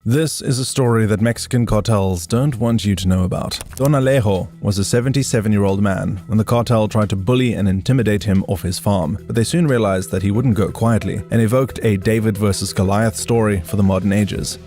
This is a story that Mexican cartels don't want you to know about. Don Alejo was a 77-year-old man when the cartel tried to bully and intimidate him off his farm, but they soon realized that he wouldn't go quietly and evoked a David versus Goliath story for the modern ages.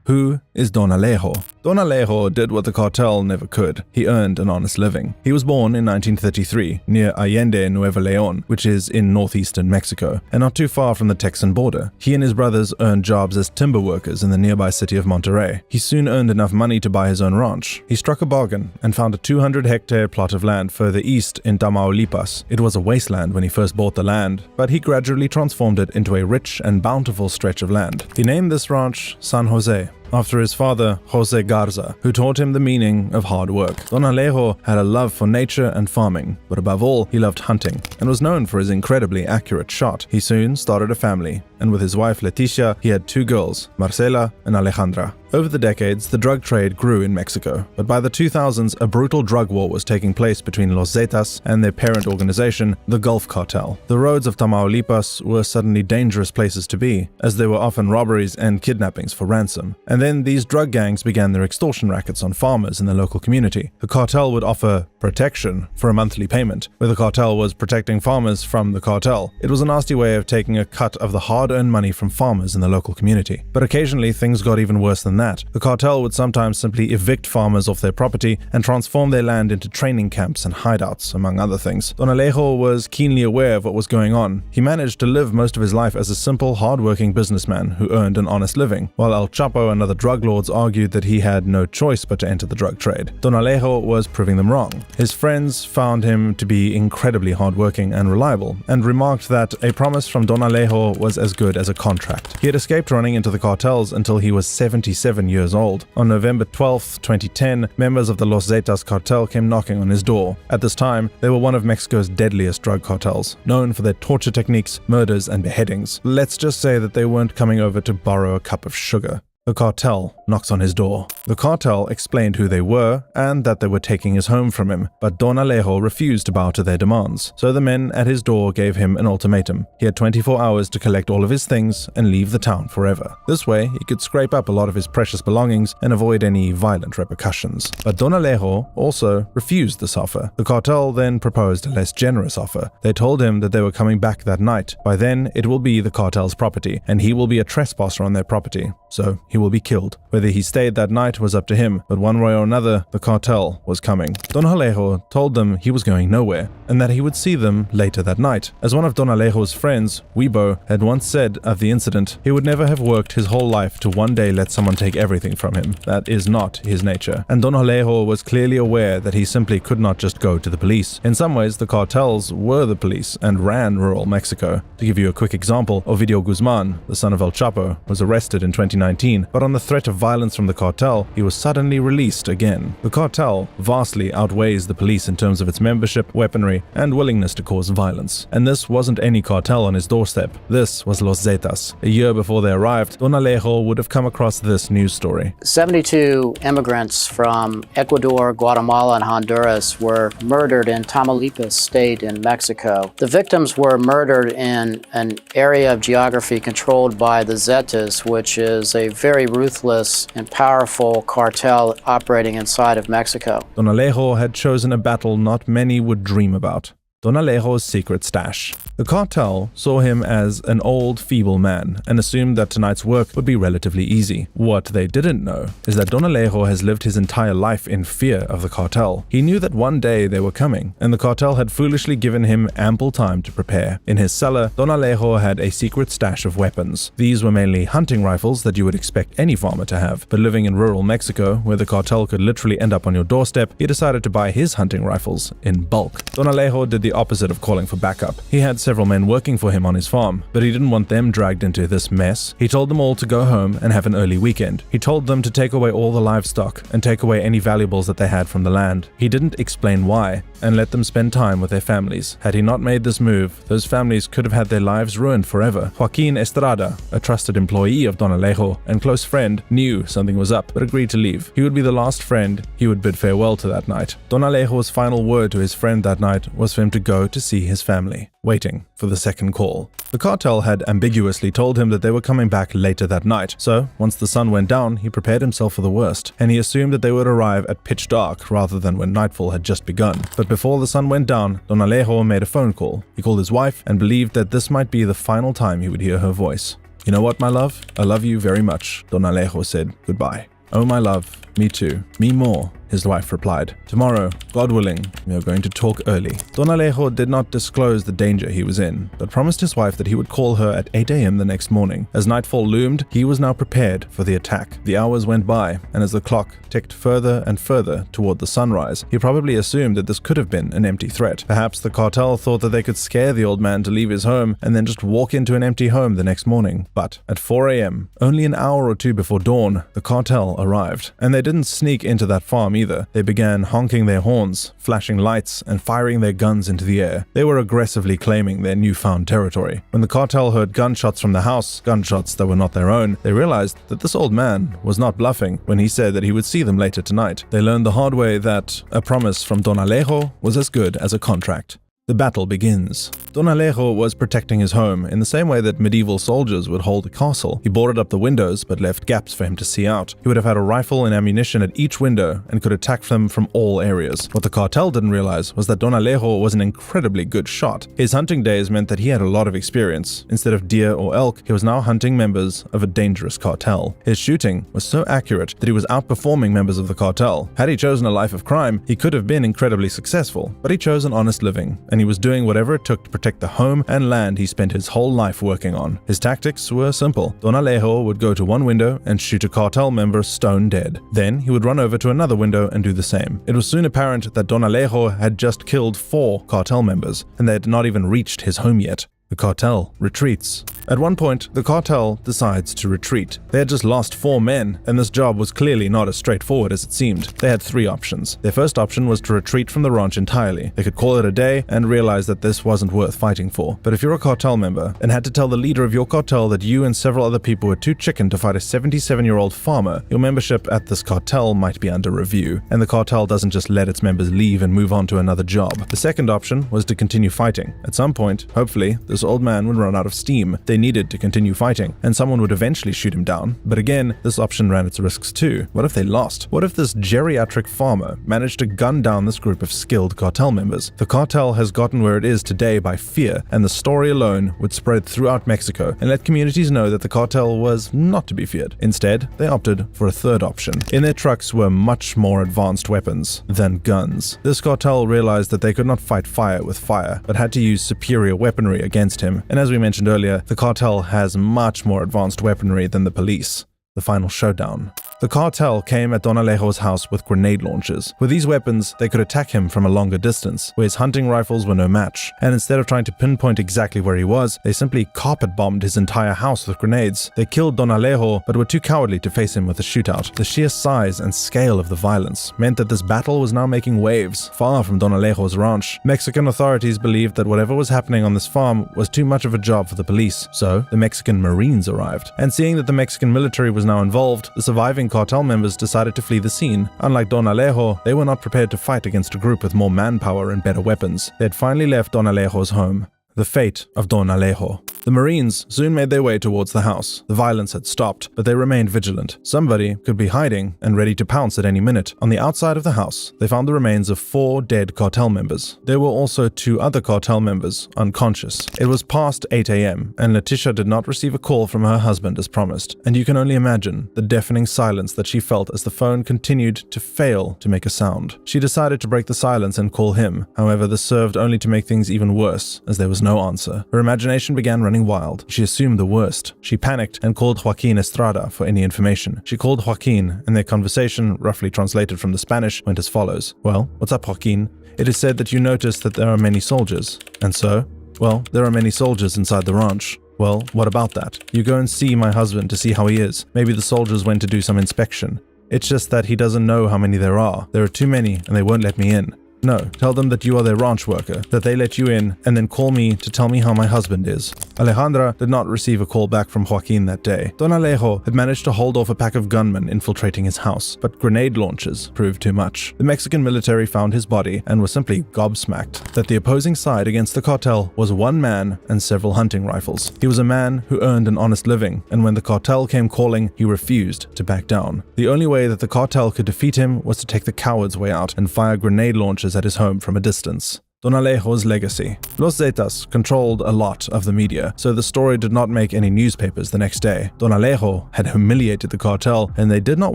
Who is Don Alejo? Don Alejo did what the cartel never could. He earned an honest living. He was born in 1933 near Allende, Nuevo León, which is in northeastern Mexico, and not too far from the Texan border. He and his brothers earned jobs as timber workers in the nearby city of Monterrey. He soon earned enough money to buy his own ranch. He struck a bargain and found a 200-hectare plot of land further east in Tamaulipas. It was a wasteland when he first bought the land, but he gradually transformed it into a rich and bountiful stretch of land. He named this ranch San Jose, after his father, Jose Garza, who taught him the meaning of hard work. Don Alejo had a love for nature and farming, but above all, he loved hunting, and was known for his incredibly accurate shot. He soon started a family, and with his wife Leticia, he had two girls, Marcela and Alejandra. Over the decades, the drug trade grew in Mexico, but by the 2000s, a brutal drug war was taking place between Los Zetas and their parent organization, the Gulf Cartel. The roads of Tamaulipas were suddenly dangerous places to be, as there were often robberies and kidnappings for ransom. And then these drug gangs began their extortion rackets on farmers in the local community. The cartel would offer protection for a monthly payment, where the cartel was protecting farmers from the cartel. It was a nasty way of taking a cut of the hard-earned money from farmers in the local community. But occasionally, things got even worse than that. The cartel would sometimes simply evict farmers off their property and transform their land into training camps and hideouts, among other things. Don Alejo was keenly aware of what was going on. He managed to live most of his life as a simple, hard-working businessman who earned an honest living, while El Chapo and other drug lords argued that he had no choice but to enter the drug trade. Don Alejo was proving them wrong. His friends found him to be incredibly hardworking and reliable, and remarked that a promise from Don Alejo was as good as a contract. He had escaped running into the cartels until he was 77 years old. On November 12, 2010, members of the Los Zetas cartel came knocking on his door. At this time, they were one of Mexico's deadliest drug cartels, known for their torture techniques, murders, and beheadings. Let's just say that they weren't coming over to borrow a cup of sugar. The cartel knocks on his door. The cartel explained who they were and that they were taking his home from him, but Don Alejo refused to bow to their demands. So the men at his door gave him an ultimatum. He had 24 hours to collect all of his things and leave the town forever. This way, he could scrape up a lot of his precious belongings and avoid any violent repercussions. But Don Alejo also refused this offer. The cartel then proposed a less generous offer. They told him that they were coming back that night. By then, it will be the cartel's property, and he will be a trespasser on their property. So he will be killed. Whether he stayed that night was up to him, but one way or another, the cartel was coming. Don Alejo told them he was going nowhere, and that he would see them later that night. As one of Don Alejo's friends, Weibo, had once said of the incident, he would never have worked his whole life to one day let someone take everything from him. That is not his nature. And Don Alejo was clearly aware that he simply could not just go to the police. In some ways, the cartels were the police and ran rural Mexico. To give you a quick example, Ovidio Guzman, the son of El Chapo, was arrested in 2019, but on the threat of violence from the cartel, he was suddenly released again. The cartel vastly outweighs the police in terms of its membership, weaponry, and willingness to cause violence. And this wasn't any cartel on his doorstep. This was Los Zetas. A year before they arrived, Don Alejo would have come across this news story. 72 immigrants from Ecuador, Guatemala, and Honduras were murdered in Tamaulipas state in Mexico. The victims were murdered in an area of geography controlled by the Zetas, which is a very ruthless and powerful cartel operating inside of Mexico. Don Alejo had chosen a battle not many would dream about: Don Alejo's secret stash. The cartel saw him as an old, feeble man and assumed that tonight's work would be relatively easy. What they didn't know is that Don Alejo has lived his entire life in fear of the cartel. He knew that one day they were coming, and the cartel had foolishly given him ample time to prepare. In his cellar, Don Alejo had a secret stash of weapons. These were mainly hunting rifles that you would expect any farmer to have, but living in rural Mexico, where the cartel could literally end up on your doorstep, he decided to buy his hunting rifles in bulk. Don Alejo did the opposite of calling for backup. He had several men working for him on his farm, but he didn't want them dragged into this mess. He told them all to go home and have an early weekend. He told them to take away all the livestock and take away any valuables that they had from the land. He didn't explain why, and let them spend time with their families. Had he not made this move, those families could have had their lives ruined forever. Joaquin Estrada, a trusted employee of Don Alejo and close friend, knew something was up, but agreed to leave. He would be the last friend he would bid farewell to that night. Don Alejo's final word to his friend that night was for him to go to see his family, waiting. waiting for the second call. The cartel had ambiguously told him that they were coming back later that night, so once the sun went down, he prepared himself for the worst, and he assumed that they would arrive at pitch dark rather than when nightfall had just begun. But before the sun went down, Don Alejo made a phone call. He called his wife and believed that this might be the final time he would hear her voice. "You know what, my love? I love you very much," Don Alejo said. "Goodbye." "Oh, my love, me too. Me more," his wife replied. "Tomorrow, God willing, we are going to talk early." Don Alejo did not disclose the danger he was in, but promised his wife that he would call her at 8 a.m. the next morning. As nightfall loomed, he was now prepared for the attack. The hours went by, and as the clock ticked further and further toward the sunrise, he probably assumed that this could have been an empty threat. Perhaps the cartel thought that they could scare the old man to leave his home and then just walk into an empty home the next morning. But at 4 a.m., only an hour or two before dawn, the cartel arrived. And they didn't sneak into that farm either. They began honking their horns, flashing lights, and firing their guns into the air. They were aggressively claiming their newfound territory. When the cartel heard gunshots from the house, gunshots that were not their own, they realized that this old man was not bluffing when he said that he would see them later tonight. They learned the hard way that a promise from Don Alejo was as good as a contract. The battle begins. Don Alejo was protecting his home in the same way that medieval soldiers would hold a castle. He boarded up the windows but left gaps for him to see out. He would have had a rifle and ammunition at each window and could attack them from all areas. What the cartel didn't realize was that Don Alejo was an incredibly good shot. His hunting days meant that he had a lot of experience. Instead of deer or elk, he was now hunting members of a dangerous cartel. His shooting was so accurate that he was outperforming members of the cartel. Had he chosen a life of crime, he could have been incredibly successful, but he chose an honest living, and he was doing whatever it took to protect the home and land he spent his whole life working on. His tactics were simple. Don Alejo would go to one window and shoot a cartel member stone dead. Then he would run over to another window and do the same. It was soon apparent that Don Alejo had just killed 4 cartel members, and they had not even reached his home yet. The cartel retreats. At one point, the cartel decides to retreat. They had just lost 4 men, and this job was clearly not as straightforward as it seemed. They had 3 options. Their first option was to retreat from the ranch entirely. They could call it a day and realize that this wasn't worth fighting for. But if you're a cartel member and had to tell the leader of your cartel that you and several other people were too chicken to fight a 77-year-old farmer, your membership at this cartel might be under review, and the cartel doesn't just let its members leave and move on to another job. The second option was to continue fighting. At some point, hopefully, this old man would run out of steam. They needed to continue fighting, and someone would eventually shoot him down. But again, this option ran its risks too. What if they lost? What if this geriatric farmer managed to gun down this group of skilled cartel members? The cartel has gotten where it is today by fear, and the story alone would spread throughout Mexico and let communities know that the cartel was not to be feared. Instead, they opted for a third option. In their trucks were much more advanced weapons than guns. This cartel realized that they could not fight fire with fire, but had to use superior weaponry against him. And as we mentioned earlier, the cartel has much more advanced weaponry than the police. The final showdown. The cartel came at Don Alejo's house with grenade launchers. With these weapons, they could attack him from a longer distance, where his hunting rifles were no match. And instead of trying to pinpoint exactly where he was, they simply carpet-bombed his entire house with grenades. They killed Don Alejo, but were too cowardly to face him with a shootout. The sheer size and scale of the violence meant that this battle was now making waves, far from Don Alejo's ranch. Mexican authorities believed that whatever was happening on this farm was too much of a job for the police, so the Mexican Marines arrived. And seeing that the Mexican military was now involved, the surviving cartel members decided to flee the scene. Unlike Don Alejo, they were not prepared to fight against a group with more manpower and better weapons. They had finally left Don Alejo's home. The fate of Don Alejo. The Marines soon made their way towards the house. The violence had stopped, but they remained vigilant. Somebody could be hiding and ready to pounce at any minute. On the outside of the house, they found the remains of 4 dead cartel members. There were also 2 other cartel members unconscious. It was past 8 a.m., and Leticia did not receive a call from her husband as promised. And you can only imagine the deafening silence that she felt as the phone continued to fail to make a sound. She decided to break the silence and call him. However, this served only to make things even worse, as there was no answer. Her imagination began running wild. She assumed the worst. She panicked and called Joaquin Estrada for any information. She called Joaquin, and their conversation, roughly translated from the Spanish, went as follows. "Well, what's up, Joaquin? It is said that you noticed that there are many soldiers. And so? Well, there are many soldiers inside the ranch. Well, what about that? You go and see my husband to see how he is. Maybe the soldiers went to do some inspection. It's just that he doesn't know how many there are. There are too many, and they won't let me in. No, tell them that you are their ranch worker, that they let you in, and then call me to tell me how my husband is. Alejandra did not receive a call back from Joaquin that day. Don Alejo had managed to hold off a pack of gunmen infiltrating his house, but grenade launches proved too much. The Mexican military found his body and was simply gobsmacked that the opposing side against the cartel was one man and several hunting rifles. He was a man who earned an honest living, and when the cartel came calling, he refused to back down. The only way that the cartel could defeat him was to take the coward's way out and fire grenade launchers at his home from a distance. Don Alejo's legacy. Los Zetas controlled a lot of the media, so the story did not make any newspapers the next day. Don Alejo had humiliated the cartel, and they did not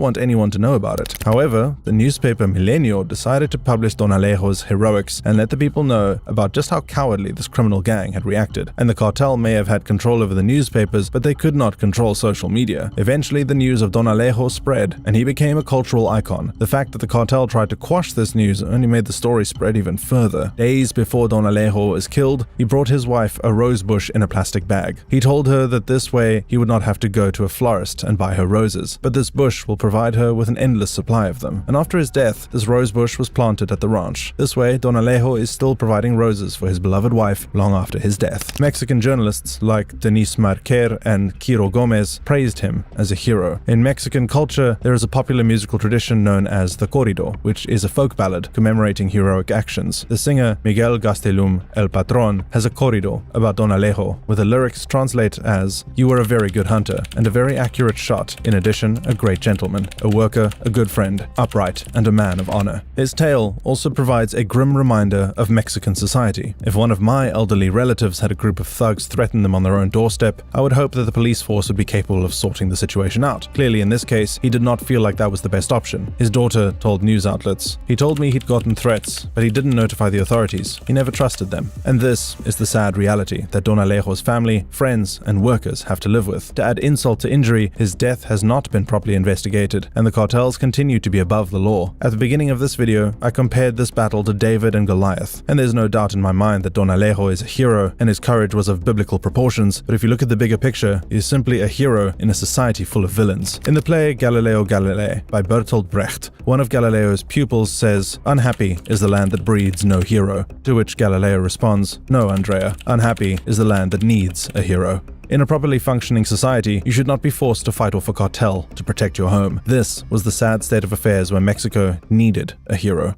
want anyone to know about it. However, the newspaper Milenio decided to publish Don Alejo's heroics and let the people know about just how cowardly this criminal gang had reacted. And the cartel may have had control over the newspapers, but they could not control social media. Eventually, the news of Don Alejo spread, and he became a cultural icon. The fact that the cartel tried to quash this news only made the story spread even further. Days before Don Alejo was killed, he brought his wife a rose bush in a plastic bag. He told her that this way he would not have to go to a florist and buy her roses, but this bush will provide her with an endless supply of them. And after his death, this rose bush was planted at the ranch. This way, Don Alejo is still providing roses for his beloved wife long after his death. Mexican journalists like Denis Marquer and Quiro Gomez praised him as a hero. In Mexican culture, there is a popular musical tradition known as the corrido, which is a folk ballad commemorating heroic actions. The singer Miguel Gastelum, El Patron, has a corrido about Don Alejo, where the lyrics translate as, "You were a very good hunter and a very accurate shot, in addition a great gentleman, a worker, a good friend, upright, and a man of honor." His tale also provides a grim reminder of Mexican society. If one of my elderly relatives had a group of thugs threaten them on their own doorstep, I would hope that the police force would be capable of sorting the situation out. Clearly in this case, he did not feel like that was the best option. His daughter told news outlets, "He told me he'd gotten threats, but he didn't notify the authorities. He never trusted them." And this is the sad reality that Don Alejo's family, friends, and workers have to live with. To add insult to injury, his death has not been properly investigated, and the cartels continue to be above the law. At the beginning of this video, I compared this battle to David and Goliath, and there's no doubt in my mind that Don Alejo is a hero and his courage was of biblical proportions, but if you look at the bigger picture, he is simply a hero in a society full of villains. In the play Galileo Galilei by Bertolt Brecht, one of Galileo's pupils says, "Unhappy is the land that breeds no hero." To which Galileo responds, "No, Andrea, unhappy is the land that needs a hero." In a properly functioning society, you should not be forced to fight off a cartel to protect your home. This was the sad state of affairs where Mexico needed a hero.